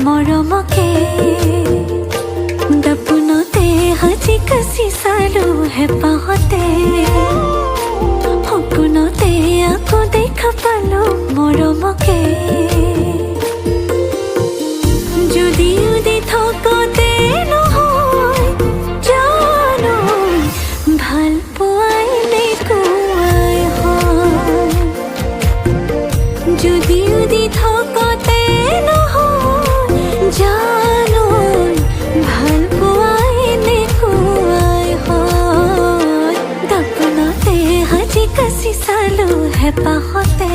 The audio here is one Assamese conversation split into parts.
মৰমকে দাপোনতে সাজি কাচি চালো হেঁপাহতে সপোনতে আকৌ দেখা পালো মৰমকে যদিও দি থকতে নহয় জানো ভাল পোৱাই নেকুৱাই হয় যদিও দি থকতে নহয় জানো ভাল পোৱাই নেকুৱাই হয় দাপোনতে সাজি কাচি চালো হেঁপাহতে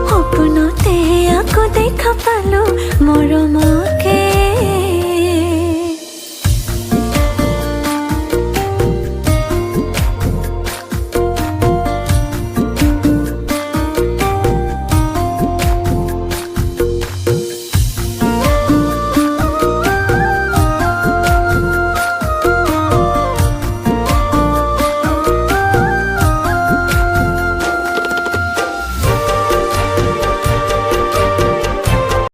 সপোনতে আকৌ দেখা পালো মৰমত